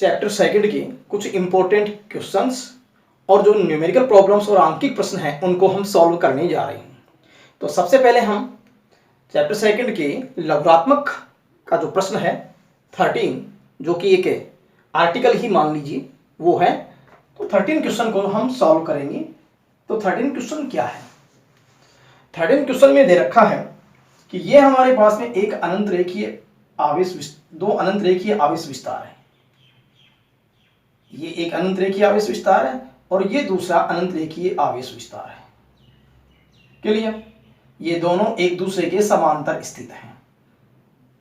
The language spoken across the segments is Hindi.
चैप्टर सेकंड के कुछ इंपॉर्टेंट क्वेश्चंस और जो न्यूमेरिकल प्रॉब्लम्स और आंकिक प्रश्न हैं उनको हम सॉल्व करने जा रहे हैं। तो सबसे पहले हम चैप्टर सेकंड के लघुत्मक का जो प्रश्न है 13, जो कि एक आर्टिकल ही मान लीजिए वो है, तो 13 क्वेश्चन को हम सॉल्व करेंगे। तो 13 क्वेश्चन क्या है? 13 क्वेश्चन में दे रखा है कि ये हमारे पास में एक अनंत रेखीय आवेश, दो अनंत रेखीय आवेश विस्तार है। ये एक अनंत रेखीय आवेश विस्तार है और ये दूसरा अनंत रेखीय आवेश विस्तार है। क्लियर? ये दोनों एक दूसरे के समांतर स्थित हैं,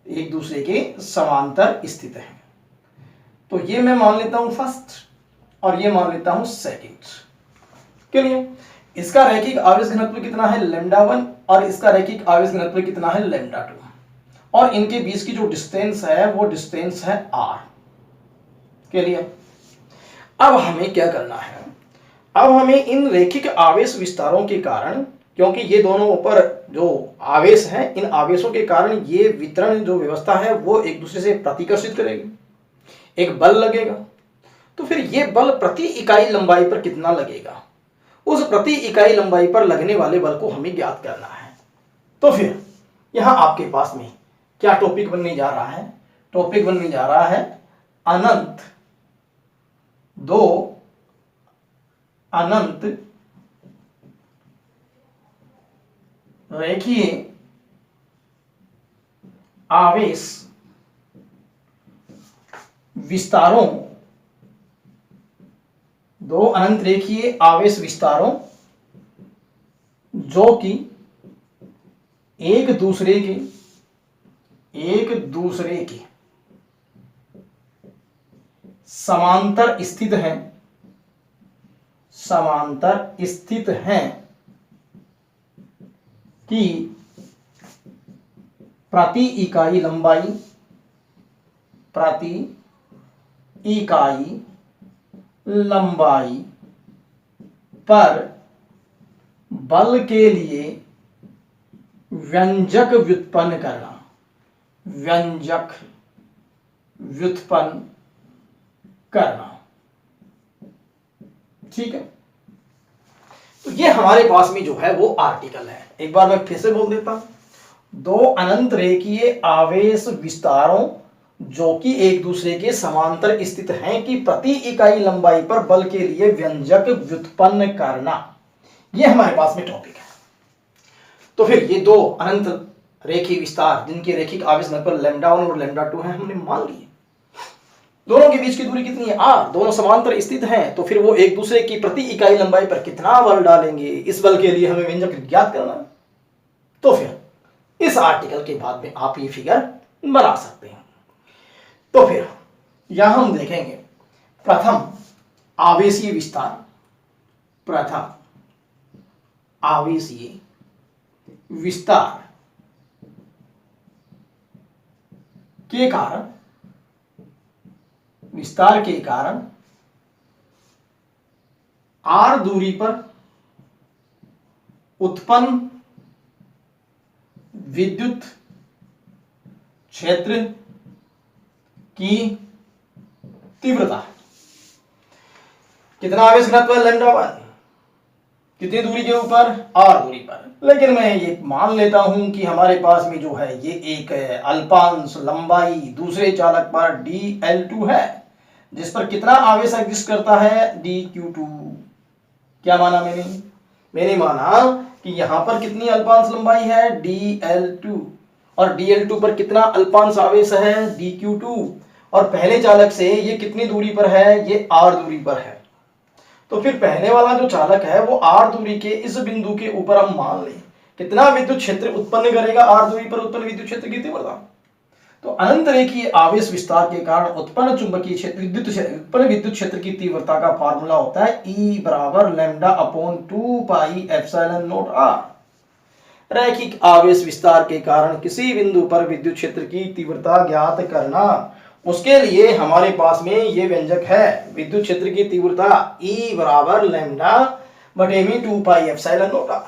एक दूसरे के समांतर स्थित हैं। तो ये मैं मान लेता हूं फर्स्ट और ये मान लेता हूं सेकंड। क्लियर? इसका रैखिक आवेश घनत्व कितना है? λ1 और इसका रैखिक आवेश घनत्व कितना है? λ2 और इनके बीच की जो डिस्टेंस है वो डिस्टेंस है r। क्लियर? अब हमें क्या करना है? अब हमें इन रैखिक आवेश विस्तारों के कारण, क्योंकि ये दोनों ऊपर जो आवेश हैं, इन आवेशों के कारण ये वितरण जो व्यवस्था है वो एक दूसरे से प्रतिकर्षित करेगी, एक बल लगेगा। तो फिर ये बल प्रति इकाई लंबाई पर कितना लगेगा, उस प्रति इकाई लंबाई पर लगने वाले बल को हमें ज्ञात करना है। तो फिर यहां आपके पास में क्या टॉपिक बनने जा रहा है? टॉपिक बनने जा रहा है अनंत दो अनंत रेखीय आवेश विस्तारों, दो अनंत रेखीय आवेश विस्तारों जो कि एक दूसरे के समांतर स्थित हैं कि प्रति इकाई लंबाई पर बल के लिए व्यंजक व्युत्पन्न करना। ठीक है? तो ये हमारे पास में जो है वो आर्टिकल है। एक बार मैं फिर से बोल देता हूं, दो अनंत रेखीय आवेश विस्तारों जो कि एक दूसरे के समांतर स्थित हैं कि प्रति इकाई लंबाई पर बल के लिए व्यंजक व्युत्पन्न करना, ये हमारे पास में टॉपिक है। तो फिर ये दो अनंत रेखीय विस्तार जिनके रैखिक आवेश घनत्व λ1 और λ2 है, हमने मान लिए। दोनों के बीच की दूरी कितनी है? r। दोनों समांतर स्थित हैं, तो फिर वो एक दूसरे की प्रति इकाई लंबाई पर कितना बल डालेंगे, इस बल के लिए हमें व्यंजक ज्ञात करना है। तो फिर इस आर्टिकल के बाद में आप ये फिगर बना सकते हैं। तो फिर यहां हम देखेंगे प्रथम आवेशीय विस्तार के कारण r दूरी पर उत्पन्न विद्युत क्षेत्र की तीव्रता। कितना आवेश घनत्व है? λ1। कितनी दूरी के ऊपर? r दूरी पर। लेकिन मैं ये मान लेता हूं कि हमारे पास में जो है ये एक अल्पांश लंबाई दूसरे चालक पर dl2 है, जिस पर कितना आवेश एग्जिस्ट करता है? dq2। क्या माना मैंने माना कि यहां पर कितनी अल्पांश लंबाई है? dl2 और dl2 पर कितना अल्पांश आवेश है? dq2। और पहले चालक से ये कितनी दूरी पर है? ये r दूरी पर है। तो फिर पहले वाला जो चालक है वो r दूरी के इस बिंदु के ऊपर हम मान लें कितना विद्युत क्षेत्र उत्पन्न करेगा? r दूरी पर उत्पन्न विद्युत क्षेत्र की तीव्रता। तो अनंत रेखीय आवेश विस्तार के कारण उत्पन्न चुंबकीय क्षेत्र विद्युत क्षेत्र की तीव्रता का फार्मूला होता है E बराबर λ/2 पाई एप्सिलॉन नॉट r। रैखिक आवेश विस्तार के कारण किसी बिंदु पर विद्युत क्षेत्र की तीव्रता ज्ञात करना, उसके लिए हमारे पास में ये व्यंजक है। विद्युत क्षेत्र की तीव्रता E बराबर λ/2 पाई एप्सिलॉन नॉट r।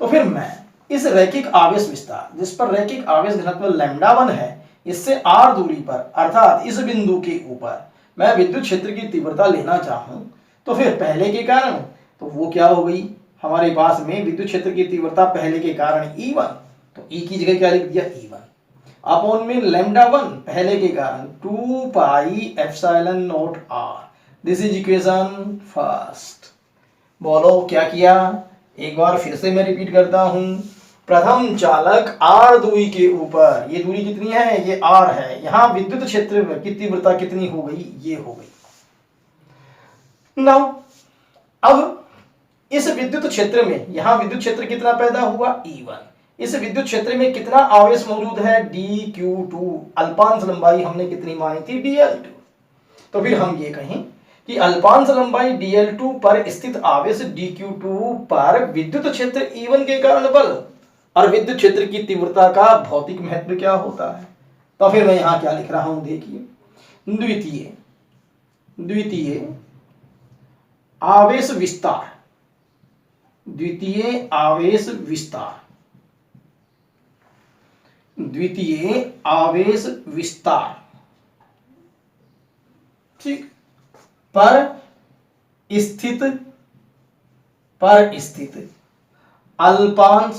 तो फिर मैं इस रैखिक आवेश विस्तार जिस पर रैखिक आवेश घनत्व λ1 है, इससे r दूरी पर अर्थात इस बिंदु के ऊपर मैं विद्युत क्षेत्र की तीव्रता लेना चाहूं तो फिर पहले के कारण तो वो क्या हो गई, हमारे पास में विद्युत क्षेत्र की तीव्रता पहले के कारण E1, तो E की जगह क्या लिख दिया E1 अपॉन में λ1 पहले के कारण 2 pi epsilon not r। This is equation first. बोलो क्या किया, एक बार फिर से मैं रिपीट करता हूं। प्रथम चालक r दूरी के ऊपर, ये दूरी कितनी है, ये r है, यहां विद्युत क्षेत्र की तीव्रता कितनी हो गई, ये हो गई। नाउ अब इस विद्युत क्षेत्र में, यहां विद्युत क्षेत्र कितना पैदा हुआ E1, इस विद्युत क्षेत्र में कितना आवेश मौजूद है dq2, अल्पांश लंबाई हमने कितनी मानी थी dl2। तो फिर हम ये कहें कि अल्पांश लंबाई dl2 पर स्थित आवेश dq2 पर विद्युत क्षेत्र E1 के कारण बल और विद्युत क्षेत्र की तीव्रता का भौतिक महत्व क्या होता है। तो फिर मैं यहां क्या लिख रहा हूं, देखिए, द्वितीय आवेश विस्तार, द्वितीय आवेश विस्तार, ठीक, पर स्थित अल्पांश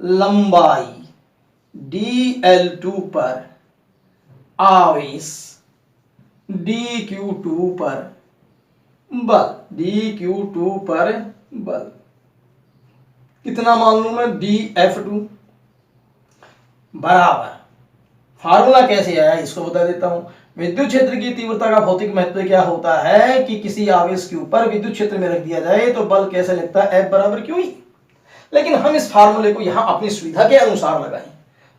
लंबाई dl2 पर आवेश dq2 पर बल कितना मान लूं मैं, dF2 बराबर, फार्मूला कैसे आया इसको बता देता हूं। विद्युत क्षेत्र की तीव्रता का भौतिक महत्व क्या होता है कि किसी आवेश के ऊपर विद्युत क्षेत्र में रख दिया जाए तो बल कैसे लगता है, F बराबर QE। लेकिन हम इस फार्मूले को यहां अपनी सुविधा के अनुसार लगाएं,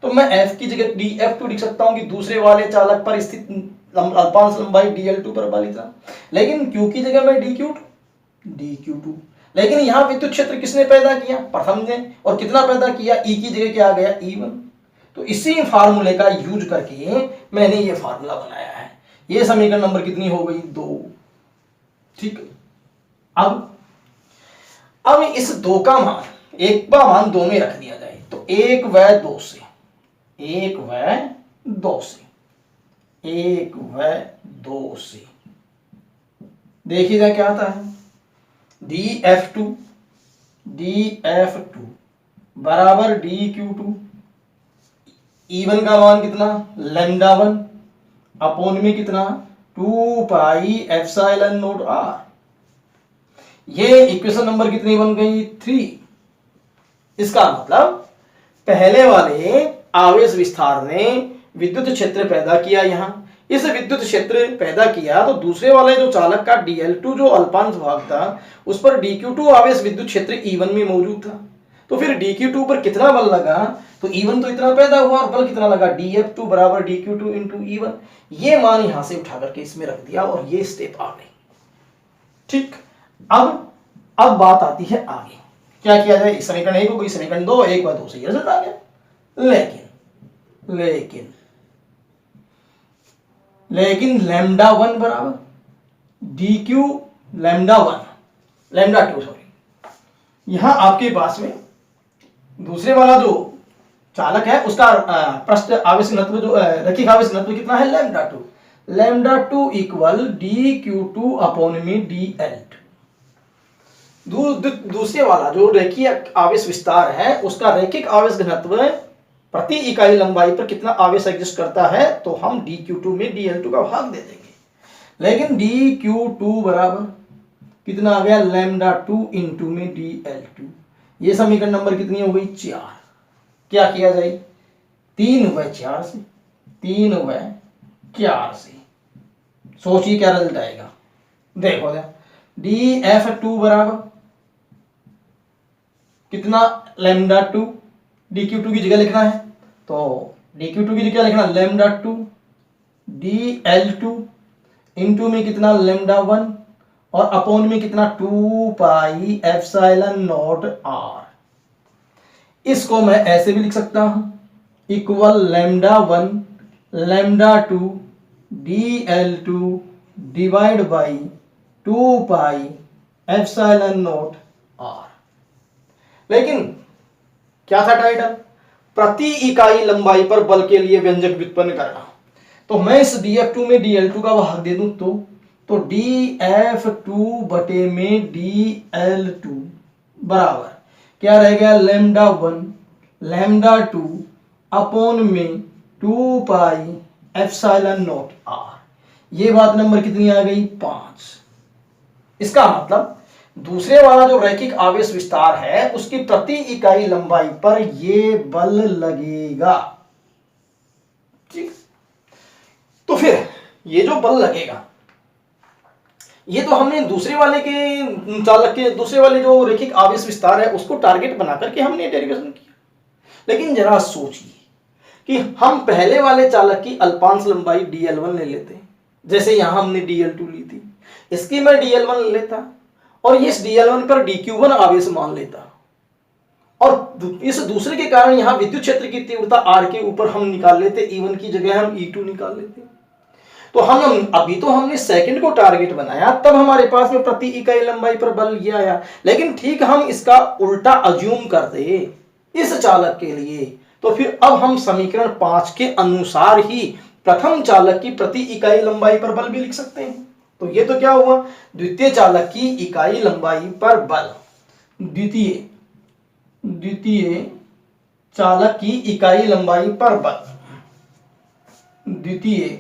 तो मैं F की जगह dF2 लिख सकता हूं कि दूसरे वाले चालक पर स्थित अल्पांश लंबाई dl2 पर बल इतना, लेकिन Q की जगह मैं dq2। लेकिन यहां विद्युत क्षेत्र किसने पैदा किया, प्रथम ने, और कितना पैदा किया, E की जगह क्या आ गया E1। तो इसी फार्मूले का यूज करके मैंने ये फार्मूला बनाया है। ये समीकरण नंबर कितनी हो गई, 2, ठीक। अब इस 2 का मान, 1 का मान 2 में रख दिया जाए तो 1 व 2 से देखिएगा क्या आता है, dF2 बराबर dQ2, E1 का मान कितना, λ1 अपॉन में कितना 2 पाई एप्सिलॉन नॉट r। ये इक्वेशन नंबर कितनी बन गई, 3। इसका मतलब पहले वाले आवेश विस्तार ने विद्युत क्षेत्र पैदा किया, यहां इस विद्युत क्षेत्र पैदा किया तो दूसरे वाले जो चालक का dl2 जो अल्पांश भाग था उस पर dq2 आवेश विद्युत क्षेत्र E1 में मौजूद था। तो फिर dq2 पर कितना बल लगा, तो E1 तो इतना पैदा हुआ और बल कितना लगा, dF2 बराबर dQ2 इंटू E1। ये मान यहां से उठा करके इसमें रख दिया और ये स्टेप आ गई, ठीक। अब बात आती है आगे क्या किया जाए, समीकरण 1 हो गई, समीकरण 2, 1 व 2 से ये रिजल्ट आ गया। लेकिन λ1 बराबर dq λ2 सॉरी, यहां आपके पास में दूसरे वाला जो चालक है उसका पृष्ठ आवेश घनत्व जो रैखिक आवेश घनत्व कितना है, λ2 इक्वल dq2 अपॉन में dl2। दूसरे वाला जो रैखिक आवेश विस्तार है उसका रैखिक आवेश घनत्व प्रति इकाई लंबाई पर कितना आवेश एग्जिस्ट करता है, तो हम dq2 में dl2 का भाग दे देंगे। लेकिन dq2 बराबर कितना आ गया, λ2 इंटू में dl2। ये समीकरण नंबर कितनी हो गई, 4। क्या किया जाए, 3 व 4 से सोचिए क्या रिजल्ट आएगा, देखो dF2 बराबर कितना, λ2, dQ2 की जगह लिखना है तो dQ2 की जगह लिखना λ2 dl2 इंटू में कितना λ1 और अपॉन में कितना 2 पाई एप्सिलॉन नॉट r। इसको मैं ऐसे भी लिख सकता हूं, equal λ1 λ2 dl2 divide by 2 pi epsilon not r। लेकिन क्या था टाइटल, प्रति इकाई लंबाई पर बल के लिए व्यंजक व्युत्पन्न करना। तो मैं इस dF2 में dL2 का भाग दे दूं तो dF2 बटे में dL2 बराबर क्या रह गया, λ1 λ2 अपॉन में 2 पाई एप्सिलॉन नॉट r। ये बात नंबर कितनी आ गई, 5। इसका मतलब दूसरे वाला जो रैखिक आवेश विस्तार है उसकी प्रति इकाई लंबाई पर ये बल लगेगा। ठीक, तो फिर ये जो बल लगेगा ये तो हमने दूसरे वाले के चालक के दूसरे वाले जो रैखिक आवेश विस्तार है उसको टारगेट बना करके हमने डेरिवेशन किया। लेकिन जरा सोचिए कि हम पहले वाले चालक की अल्पांश लंबाई dl1 ले लेते, जैसे यहां हमने dl2 ली थी, इसकी मैं dl1 ले लेता और इस dl1 पर dq1 आवेश मान लेता, और इस दूसरे के कारण यहां विद्युत क्षेत्र की तीव्रता r के ऊपर हम निकाल लेते, E1 की जगह हम E2 निकाल लेते। तो हम अभी तो हमने सेकंड को टारगेट बनाया, तब हमारे पास में प्रति इकाई लंबाई पर बल ये आया। लेकिन ठीक हम इसका उल्टा अज्यूम कर दे इस चालक के लिए, तो फिर अब हम समीकरण 5 के अनुसार ही प्रथम चालक की प्रति इकाई लंबाई पर बल भी लिख सकते हैं। तो ये तो क्या हुआ, द्वितीय चालक की इकाई लंबाई पर बल, द्वितीय चालक की इकाई लंबाई पर बल, द्वितीय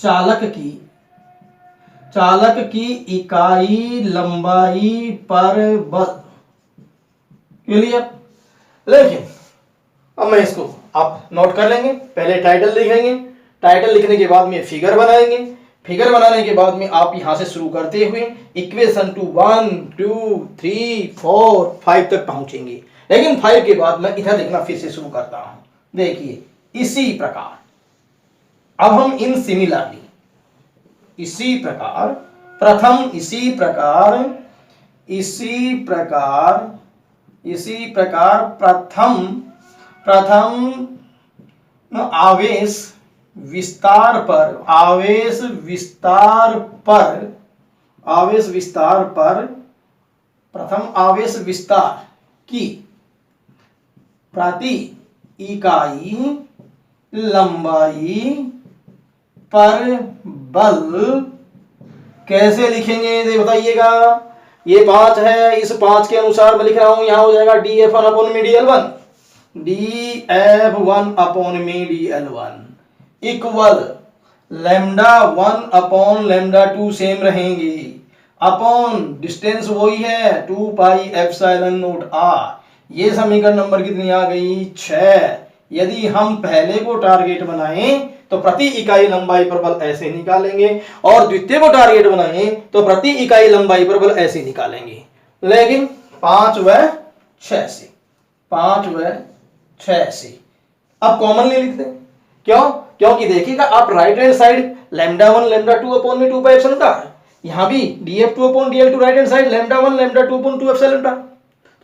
चालक की इकाई लंबाई पर बल। क्लियर? लेकिन अब मैं इसको आप नोट कर लेंगे, पहले टाइटल लिखेंगे, टाइटल लिखने के बाद में फिगर बनाएंगे, फिगर बनाने के बाद में आप यहां से शुरू करते हुए इक्वेशन 1 2 3 4 5 तक पहुंचेंगे। लेकिन 5 के बाद मैं इधर लिखना फिर से शुरू करता हूं। देखिए, इसी प्रकार अब हम इन सिमिलरली, इसी प्रकार प्रथम, इसी प्रकार प्रथम आवेश विस्तार पर प्रथम आवेश विस्तार की प्रति इकाई लंबाई पर बल कैसे लिखेंगे ये बताइएगा। ये 5 है, इस 5 के अनुसार मैं लिख रहा हूं, यहां हो जाएगा dF1 अपॉन में dl1, dF1 अपॉन में dl1 इक्वल λ1 अपॉन λ2 सेम रहेंगे, अपॉन डिस्टेंस वही है 2 पाई एप्सिलॉन नॉट r। ये समीकरण नंबर कितनी आ गई, 6। यदि हम पहले को टारगेट बनाएं तो प्रति इकाई लंबाई पर बल ऐसे निकालेंगे, और द्वितीय को टारगेट बनाएं तो प्रति इकाई लंबाई पर बल ऐसे निकालेंगे। लेकिन 5 व 6 से, 5 व 6 से अब कॉमन ले लिखते हैं। क्यों? क्योंकि देखिएगा आप राइट हैंड साइड λ1 λ2 अपॉन में 2 पाई एप्सिलॉन r, यहां भी dF2 upon dL2 right hand side λ1 λ2 upon 2 epsilon r,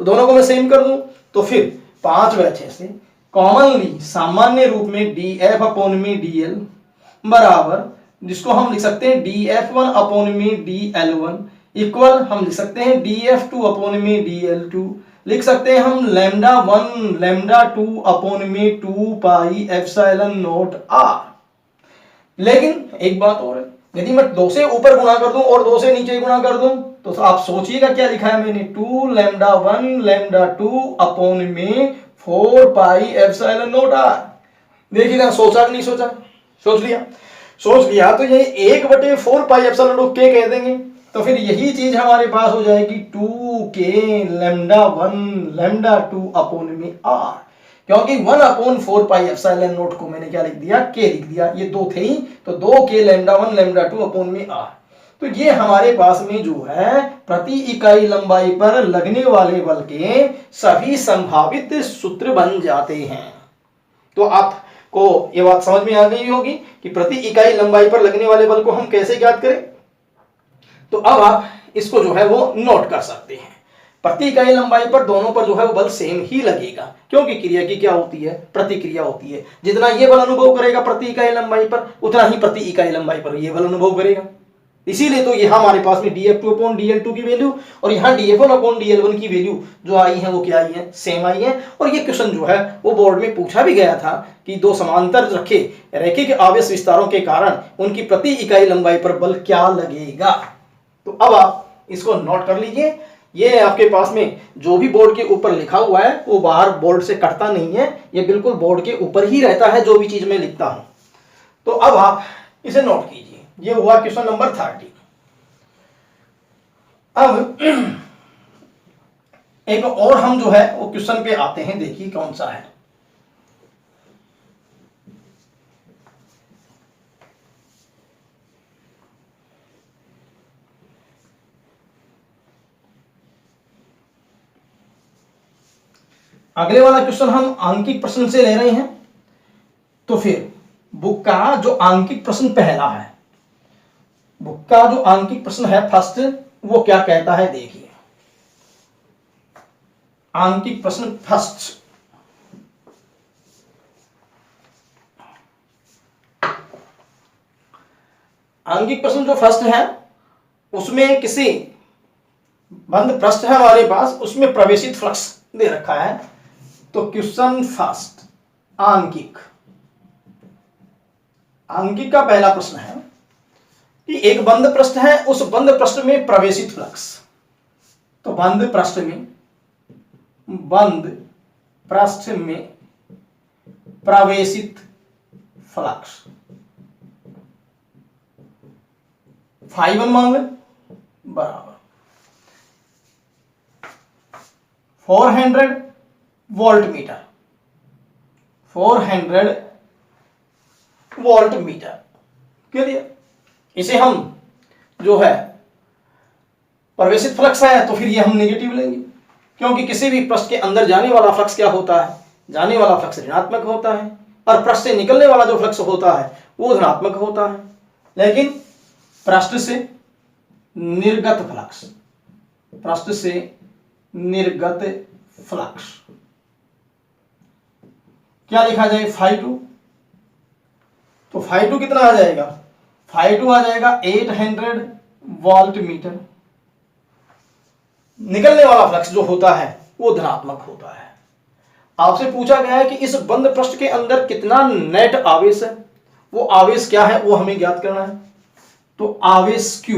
तो दोनों को मैं सेम कर दूं तो फिर 5 व 6 से कॉमनली सामान्य रूप में dF अपॉन में dl बराबर, जिसको हम लिख सकते हैं dF1 अपॉन में dl1 इक्वल हम लिख सकते हैं dF2 अपॉन में dl2, लिख सकते हैं हम λ1 λ2 अपॉन में 2 पाई एप्सिलॉन नॉट r। लेकिन एक बात और है, यदि मैं 2 से ऊपर गुणा कर दूं और 2 से नीचे गुणा कर दूं तो आप सोचिएगा क्या लिखा है मैंने, 2 λ1 λ2 अपॉन में 4 पाई एप्सिलॉन नॉट r। देखिएगा सोचा कि नहीं सोचा, सोच लिया तो ये 1/4 पाई एप्सिलॉन नॉट k कह देंगे, तो फिर यही चीज हमारे पास हो जाएगी 2k λ1 λ2 अपॉन में r, क्योंकि 1/4 पाई एप्सिलॉन नॉट को मैंने क्या लिख दिया, k लिख दिया, ये 2 थे ही, तो 2k λ1 λ2 अपॉन में r। तो ये हमारे पास में जो है प्रति इकाई लंबाई पर लगने वाले बल के सभी संभावित सूत्र बन जाते हैं। तो आपको ये बात समझ में आ गई होगी कि प्रति इकाई लंबाई पर लगने वाले बल को हम कैसे ज्ञात करें। तो अब आप इसको जो है वो नोट कर सकते हैं, प्रति इकाई लंबाई पर दोनों पर जो है वो बल सेम ही लगेगा, क्योंकि क्रिया की क्या होती है, प्रतिक्रिया होती है। जितना ये बल अनुभव करेगा प्रति इकाई लंबाई पर, उतना ही प्रति इकाई लंबाई पर ये बल अनुभव करेगा। इसीलिए तो यहाँ हमारे पास में dF2 अपॉन dL2 की वैल्यू और यहाँ dF1 अपॉन dL1 की वैल्यू जो आई है वो क्या आई है, सेम आई है। और ये क्वेश्चन जो है वो बोर्ड में पूछा भी गया था कि दो समांतर रखे रैखिक आवेश विस्तारों के कारण उनकी प्रति इकाई लंबाई पर बल क्या लगेगा। तो अब आप इसको नोट कर लीजिए, ये आपके पास में जो भी बोर्ड के ऊपर लिखा हुआ है वो बाहर बोर्ड से कटता नहीं है, ये बिल्कुल बोर्ड के ऊपर ही रहता है जो भी चीज मैं लिखता हूं। तो अब आप इसे नोट कीजिए, ये हुआ क्वेश्चन नंबर 30। अब एक और हम जो है वो क्वेश्चन पे आते हैं, देखिए कौन सा है। अगले वाला क्वेश्चन हम आंकिक प्रश्न से ले रहे हैं। तो फिर बुक का जो आंकिक प्रश्न पहला है, बुक का जो आंकिक प्रश्न है फर्स्ट, वो क्या कहता है देखिए। आंकिक प्रश्न फर्स्ट, आंकिक प्रश्न जो फर्स्ट है उसमें किसी बंद पृष्ठ है हमारे पास, उसमें प्रवेशित फ्लक्स दे रखा है। तो क्वेश्चन फर्स्ट आंकिक, आंकिक का पहला प्रश्न है कि एक बंद पृष्ठ है, उस बंद पृष्ठ में प्रवेशित फ्लक्स। तो बंद पृष्ठ में प्रवेशित फ्लक्स φ1 मान लें बराबर 400 volt meter, 400 volt meter. Clear. इसे हम जो है प्रवेशित फ्लक्स है तो फिर ये हम नेगेटिव लेंगे, क्योंकि किसी भी पृष्ठ के अंदर जाने वाला फ्लक्स क्या होता है, जाने वाला फ्लक्स ऋणात्मक होता है और पृष्ठ से निकलने वाला जो फ्लक्स होता है वो धनात्मक होता है। लेकिन पृष्ठ से निर्गत फ्लक्स, पृष्ठ से निर्गत फ्लक्स क्या लिखा जाए, φ2। तो φ2 कितना आ जाएगा, φ2 आ जाएगा 800 वोल्ट मीटर। निकलने वाला फ्लक्स जो होता है वो धनात्मक होता है। आपसे पूछा गया है कि इस बंद पृष्ठ के अंदर कितना नेट आवेश है, वो आवेश क्या है वो हमें ज्ञात करना है। तो आवेश Q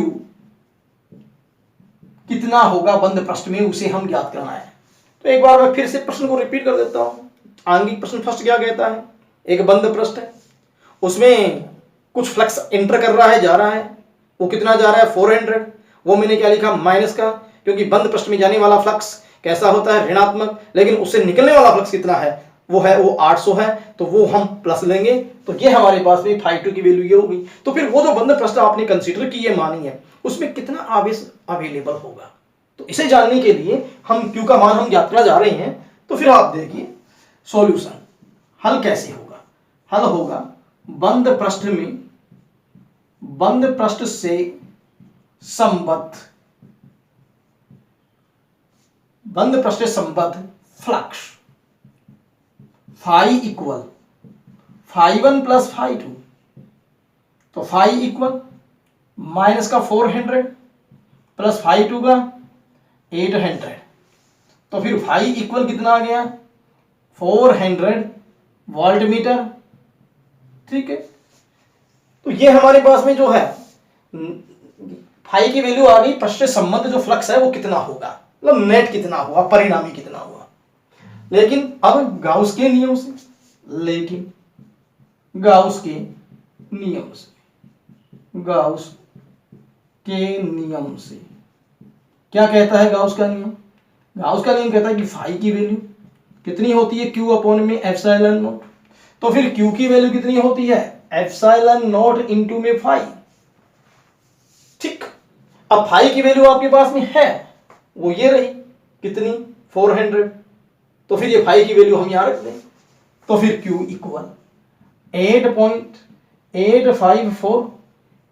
कितना होगा बंद पृष्ठ में, उसे हम ज्ञात करना है। तो एक बार मैं फिर से प्रश्न को रिपीट कर देता हूं। आंगिक प्रश्न फर्स्ट क्या कहता है, एक बंद पृष्ठ है, उसमें कुछ फ्लक्स एंटर कर रहा है, जा रहा है, वो कितना जा रहा है 400। वो मैंने क्या लिखा माइनस का, क्योंकि बंद पृष्ठ में जाने वाला फ्लक्स कैसा होता है ऋणात्मक, लेकिन उससे निकलने वाला फ्लक्स कितना है वो 800 है, तो वो हम प्लस लेंगे। तो ये हमारे पास में φ2 की वैल्यू ये होगी। तो फिर वो जो बंद पृष्ठ आपने कंसीडर की है मानी है, उसमें कितना आवेश अवेलेबल होगा। तो इसे जानने के लिए हम Q का मान हम ज्ञात करना जा रहे हैं। तो फिर आप देखिए सॉल्यूशन हल कैसे होगा। हल होगा बंद पृष्ठ में, बंद पृष्ठ से संबद्ध, बंद पृष्ठ से संबद्ध फ्लक्स फाई इक्वल φ1 प्लस φ2। तो φ इक्वल माइनस का 400 प्लस φ2 का 800। तो फिर φ इक्वल कितना आ गया 400 वोल्ट मीटर। ठीक है। तो ये हमारे पास में जो है φ की वैल्यू आ गई, पृष्ठ से संबद्ध जो फ्लक्स है वो कितना होगा, मतलब नेट कितना हुआ, परिणामी कितना हुआ। लेकिन अब गाउस के नियम से, लेकिन गाउस के नियम से, गाउस के नियम से क्या कहता है गाउस का नियम, गाउस का नियम कहता है कि φ की वैल्यू कितनी होती है Q अपॉन में एप्सिलॉन नॉट। तो फिर Q की वैल्यू कितनी होती है एप्सिलॉन नॉट इनटू में φ। ठीक। अब φ की वैल्यू आपके पास में है वो ये रही कितनी 400। तो फिर ये φ की वैल्यू हम यहां रख दें। तो फिर Q इक्वल 8.854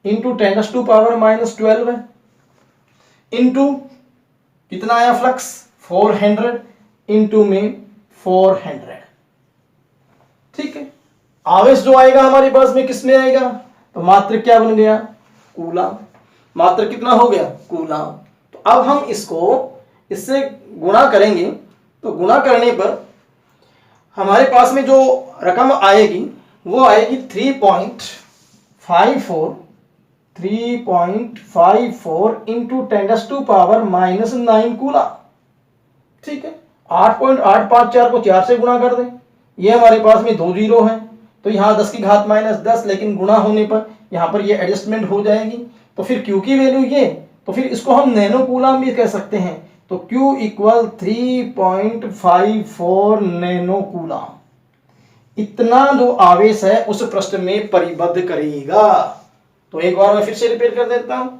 इंटू 10⁻⁻12 है, इंटू कितना आया फ्लक्स 400 इंटू में 400। ठीक है। आवेश जो आएगा हमारे पास में किस में आएगा, तो मात्रक क्या बन गया कूलम। मात्र कितना हो गया, कूलाम। तो अब हम इससे गुणा करेंगे, तो गुणा करने पर हमारे पास में जो रकम आएगी वो आएगी 3.54 इंटू 10⁻⁻⁹ कूलाम। ठीक है, 8.854 को 4 से गुणा कर दें, ये हमारे पास में 2 जीरो है, तो यहाँ 10⁻⁻10, लेकिन गुणा होने पर यहाँ पर ये एडजस्टमेंट हो जाएगी। तो फिर Q की वैल्यू ये, तो फिर इसको हम नैनो कूलाम भी कह सकते हैं। तो Q इक्वल 3.54 नैनो कूलाम, इतना जो आवेश है उस पृष्ठ में परिबद्ध करेगा। तो एक बार मैं फिर से रिपीट कर देता हूं,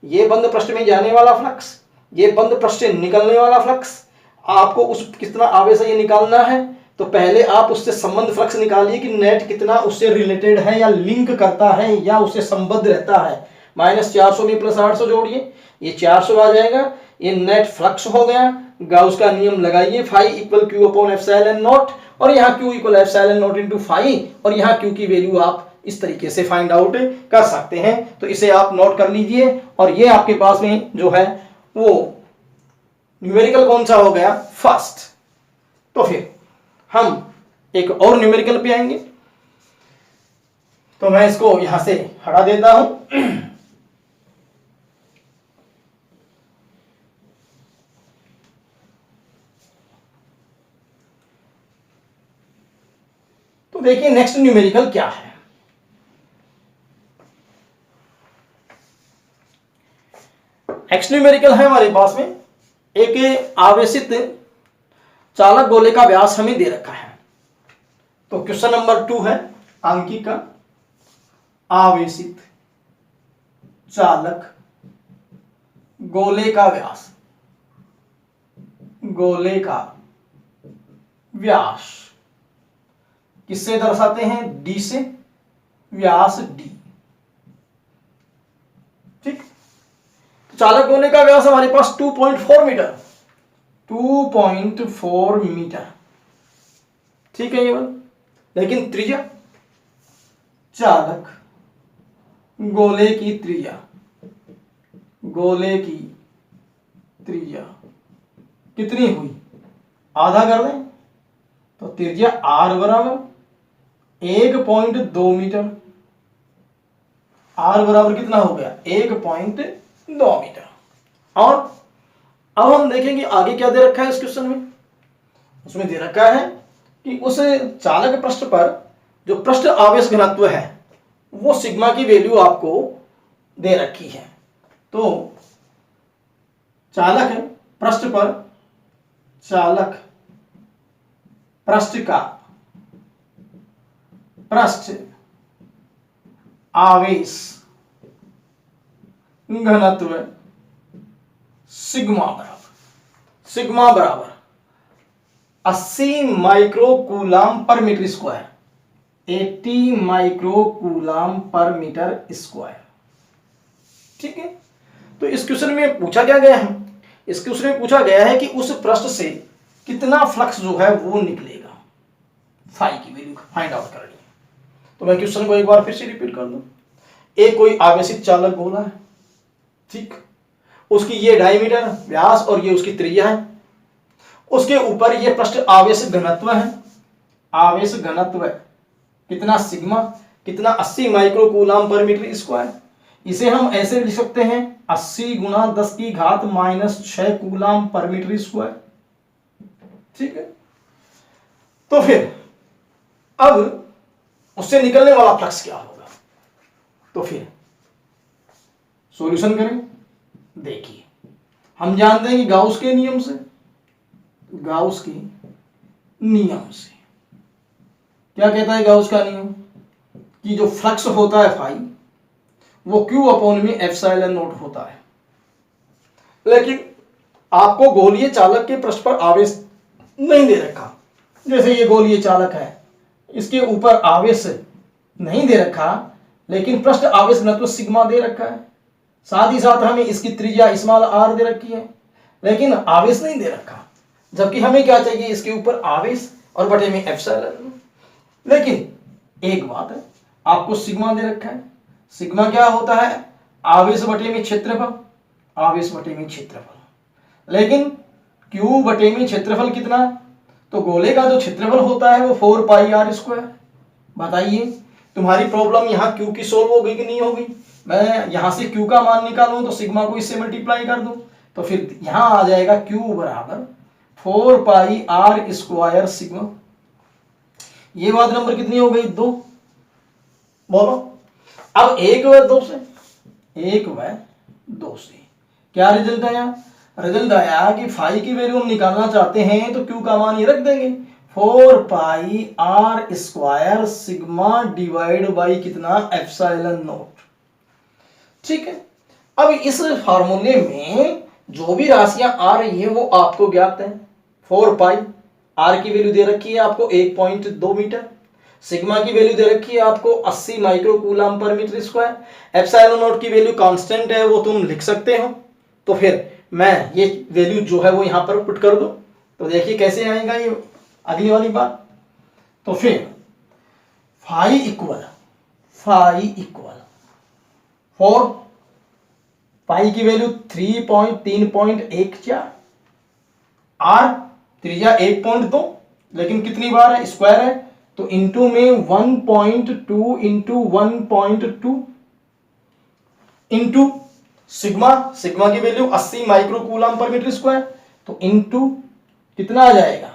ये बंद पृष्ठ में जाने वाला फ्लक्स, ये बंद पृष्ठ से निकलने वाला फ्लक्स, आपको उस कितना आवेश है ये निकालना है। तो पहले आप उससे संबंध फ्लक्स निकालिए कि नेट कितना उससे रिलेटेड है या लिंक करता है या उससे संबद्ध रहता है। -400 में +800 जोड़िए, ये 400 आ जाएगा, ये नेट फ्लक्स हो गया। गाउस का नियम लगाइए, phi equal Q upon epsilon naught, और यहाँ Q equal epsilon naught into phi, और यहाँ Q की वैल्यू आप इस तरीके से फाइंड आउट कर सकते हैं। तो इसे आप नोट कर लीजिए, और ये आपके पास में जो है वो न्यूमेरिकल कौन सा हो गया, फर्स्ट। तो फिर हम एक और न्यूमेरिकल पे आएंगे, तो मैं इसको यहां से हटा देता हूं। तो देखिए नेक्स्ट न्यूमेरिकल क्या है। नेक्स्ट न्यूमेरिकल है हमारे पास में, एक आवेशित चालक गोले का व्यास हमें दे रखा है। तो क्वेश्चन नंबर 2 है अंकी का, आवेशित चालक गोले का व्यास, गोले का व्यास किससे दर्शाते हैं, D से, व्यास D। ठीक, चालक गोले का व्यास हमारे पास 2.4 मीटर, 2.4 मीटर। ठीक है ये बात, लेकिन त्रिज्या, चालक गोले की त्रिज्या, गोले की त्रिज्या कितनी हुई, आधा कर दें, तो त्रिज्या R बराबर 1.2 मीटर। R बराबर कितना हो गया, 1.2 मीटर। और अब हम देखेंगे आगे क्या दे रखा है इस क्वेश्चन में। उसमें दे रखा है कि उस चालक पृष्ठ पर जो पृष्ठ आवेश घनत्व है वो सिग्मा की वैल्यू आपको दे रखी है। तो चालक पृष्ठ पर, चालक पृष्ठ का पृष्ठ आवेश घनत्व सिग्मा बराबर 80 माइक्रो कूलाम पर मीटर स्क्वायर, 80 माइक्रो कूलाम पर मीटर स्क्वायर। ठीक है, तो इस क्वेश्चन में पूछा क्या गया है, इस क्वेश्चन में पूछा गया है कि उस पृष्ठ से कितना फ्लक्स जो है वो निकलेगा, फाई की वैल्यू फाइंड आउट करनी है। तो मैं क्वेश्चन को एक बार फिर से रिपीट कर दूं। एक कोई आवेशित चालक गोला है, ठीक, उसकी ये डायमीटर व्यास और ये उसकी त्रिज्या है, उसके ऊपर ये पृष्ठ आवेश घनत्व है, आवेश घनत्व कितना सिग्मा, कितना 80 माइक्रो कूलाम पर मीटर स्क्वायर। इसे हम ऐसे लिख सकते हैं 80 गुणा 10⁻⁻6 कूलाम पर मीटर स्क्वायर। ठीक है, तो फिर अब उससे निकलने वाला फ्लक्स क्या होगा, तो फिर सॉल्यूशन करें। देखिए हम जानते हैं कि गाउस के नियम से, गाउस के नियम से क्या कहता है गाउस का नियम, कि जो फ्लक्स होता है फाई वो Q अपॉन में एप्सिलॉन नॉट होता है। लेकिन आपको गोलीय चालक के पृष्ठ पर आवेश नहीं दे रखा, जैसे ये गोलीय चालक है इसके ऊपर आवेश नहीं दे रखा, लेकिन पृष्ठ आवेश घनत्व सिग्मा दे रखा है, साथ ही साथ हमें इसकी त्रिज्या स्मॉल r दे रखी है, लेकिन आवेश नहीं दे रखा। जबकि हमें क्या चाहिए, इसके ऊपर आवेश और बटे में एप्सिलॉन। लेकिन एक बात है, आपको सिग्मा दे रखा है, सिग्मा क्या होता है, आवेश बटे में क्षेत्रफल, आवेश बटे में क्षेत्रफल। लेकिन Q बटे में क्षेत्रफल कितना, तो गोले का जो क्षेत्रफल होता है वो 4 पाई आर स्क्वायर। बताइए तुम्हारी प्रॉब्लम यहाँ Q की सोल्व हो गई कि नहीं होगी। मैं यहाँ से Q का मान निकालूं तो सिग्मा को इससे मल्टीप्लाई कर दूं, तो फिर यहाँ आ जाएगा Q बराबर 4 पाई आर स्क्वायर सिग्मा। ये बात नंबर कितनी हो गई, 2। बोलो अब 1 व 2 से, 1 व 2 से क्या रिजल्ट आया, रिजल्ट आया कि फाई की वैल्यू हम निकालना चाहते हैं तो Q का मान ये रख देंगे 4 pi r square sigma divide by कितना, एप्सिलॉन नॉट। ठीक है, अब इस फार्मूले में जो भी राशियां आ रही है वो आपको ज्ञात है। 4 पाई आर की वैल्यू दे रखी है आपको 1.2 मीटर, सिग्मा की वैल्यू दे रखी है आपको 80 micro coulomb per metre square, epsilon naught की वैल्यू कांस्टेंट है वो तुम लिख सकते हो। तो फिर मैं ये वैल्यू जो है वो यहां पर पुट कर दूं, तो देखिए कैसे आएगा ये अगली वाली बात। तो फिर फाई इक्वल 4 पाई की वैल्यू 3.3.14, आर त्रिज्या 1.2, लेकिन कितनी बार है, स्क्वायर है, तो इंटू में 1.2 इंटू 1.2 इंटू सिग्मा, सिग्मा की value 80 micro coulomb per metre square, तो इंटू कितना आ जाएगा,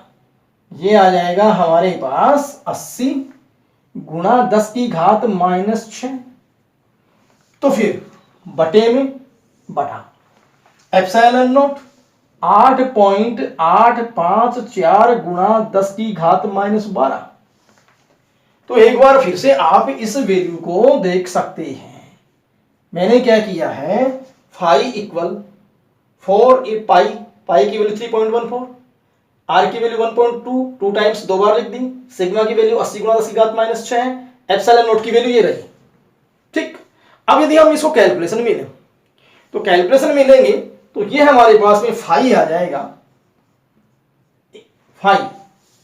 ये आ जाएगा हमारे पास 80 गुणा 10 की घात -6। तो फिर बटे में बटा एप्सिलॉन नॉट 8.854 गुणा 10 की घात -12। तो एक बार फिर से आप इस वैल्यू को देख सकते हैं। मैंने क्या किया है, फाई इक्वल 4 पाई, पाई की वैल्यू 3.14, आर की वैल्यू 1.2, 2 टाइम्स 2 बार लिख दी, सिग्मा की वैल्यू 80 गुणा 10 की घात -6 है, एप्सिलॉन नॉट की वैल्यू ये रही। ठीक, अब यदि हम इसको कैलकुलेशन में लें तो कैलकुलेशन में लेंगे तो ये हमारे पास में फाई आ जाएगा, फाई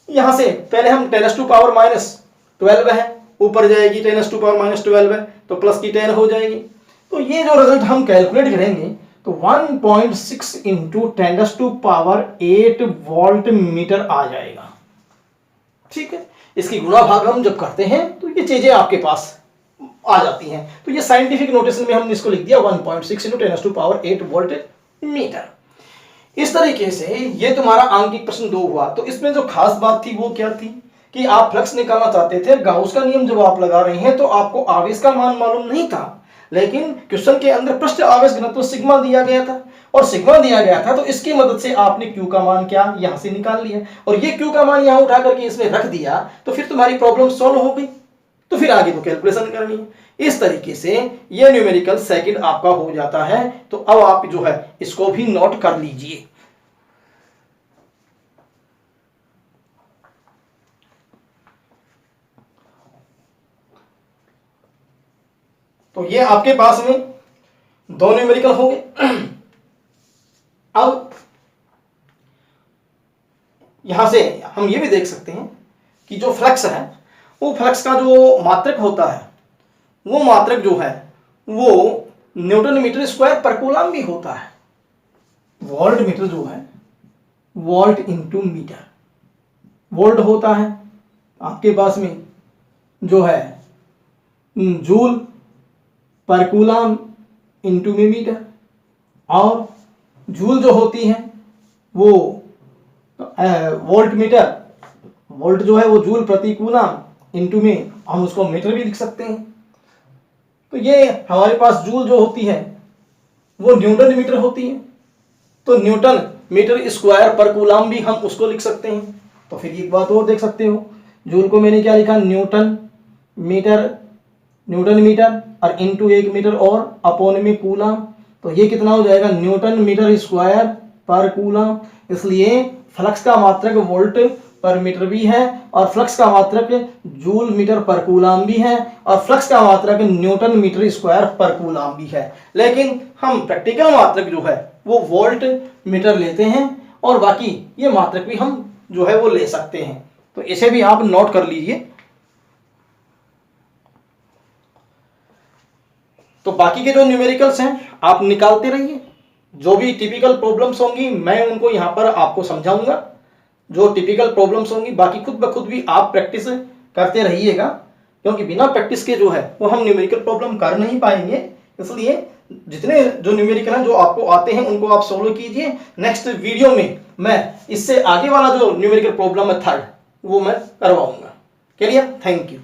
यहां से पहले हम 10⁻⁻12 है, ऊपर जाएगी 10⁻⁻12 है तो प्लस की 10 हो जाएगी। तो ये जो रिजल्ट हम कैलकुलेट करेंगे तो 1.6 इंटू 10⁸8 वोल्ट मीटर आ जाएगा। ठीक है, इसकी गुणा भाग हम जब करते हैं तो ये चीजें आपके पास आ जाती हैं। तो ये साइंटिफिक नोटेशन में हमने इसको लिख दिया 1.6 इंटू 10⁸8 वोल्ट मीटर। इस तरीके से ये तुम्हारा आंकिक प्रश्न 2 हुआ। तो इसमें जो खास बात थी वो क्या थी कि आप फ्लक्स निकालना चाहते थे, गाउस का नियम जब आप लगा रहे हैं तो आपको आवेश का मान मालूम नहीं था, लेकिन क्वेश्चन के अंदर पृष्ठ आवेश घनत्व सिग्मा दिया गया था, और सिग्मा दिया गया था तो इसकी मदद से आपने Q का मान क्या यहां से निकाल लिया, और ये Q का मान यहां उठा करके इसमें रख दिया, तो फिर तुम्हारी प्रॉब्लम सॉल्व हो गई। तो फिर आगे तो कैलकुलेशन करनी है। इस तरीके से ये न्यूमेरिकल सेकंड आपका हो जाता है। तो अब आप जो है इसको भी नोट कर लीजिए। तो ये आपके पास में 2 न्यूमेरिकल हो गए। अब यहां से हम ये भी देख सकते हैं कि जो फ्लक्स है वो फ्लक्स का जो मात्रक होता है वो मात्रक जो है वो न्यूटन मीटर स्क्वायर पर कूलम भी होता है। वोल्ट मीटर जो है वोल्ट इंटू मीटर, वोल्ट होता है आपके पास में जो है जूल पर कूलम इंटू में मीटर, और जूल जो होती है वो वोल्ट मीटर, वोल्ट जो है वो जूल प्रति कूलम इंटू में हम उसको मीटर भी लिख सकते हैं। तो ये हमारे पास जूल जो होती है वो न्यूटन मीटर होती है, तो न्यूटन मीटर स्क्वायर पर कूलम भी हम उसको लिख सकते हैं। तो फिर एक बात और देख सकते हो, जूल को मैंने क्या लिखा, न्यूटन मीटर और इंटू 1 मीटर और अपॉन में कूलम, तो ये कितना हो जाएगा, न्यूटन मीटर स्क्वायर पर कूलम। इसलिए फ्लक्स का मात्रक वोल्ट पर मीटर भी है, और फ्लक्स का मात्रक जूल मीटर पर कूलम भी है, और फ्लक्स का मात्रक न्यूटन मीटर स्क्वायर पर कूलम भी है। लेकिन हम प्रैक्टिकल मात्रक जो है वो वोल्ट मीटर लेते हैं, और बाकी ये मात्रक भी हम जो है वो ले सकते हैं। तो इसे भी आप नोट कर लीजिए। तो बाकी के जो न्यूमेरिकल्स हैं आप निकालते रहिए, जो भी टिपिकल प्रॉब्लम्स होंगी मैं उनको यहाँ पर आपको समझाऊंगा। जो टिपिकल प्रॉब्लम्स होंगी बाकी खुद ब खुद भी आप प्रैक्टिस करते रहिएगा, क्योंकि बिना प्रैक्टिस के जो है वो हम न्यूमेरिकल प्रॉब्लम कर नहीं पाएंगे। इसलिए जितने जो न्यूमेरिकल हैं जो आपको आते हैं उनको आप सॉल्व कीजिए। नेक्स्ट वीडियो में मैं इससे आगे वाला जो न्यूमेरिकल प्रॉब्लम है थर्ड वो मैं करवाऊंगा। क्लियर? Thank you.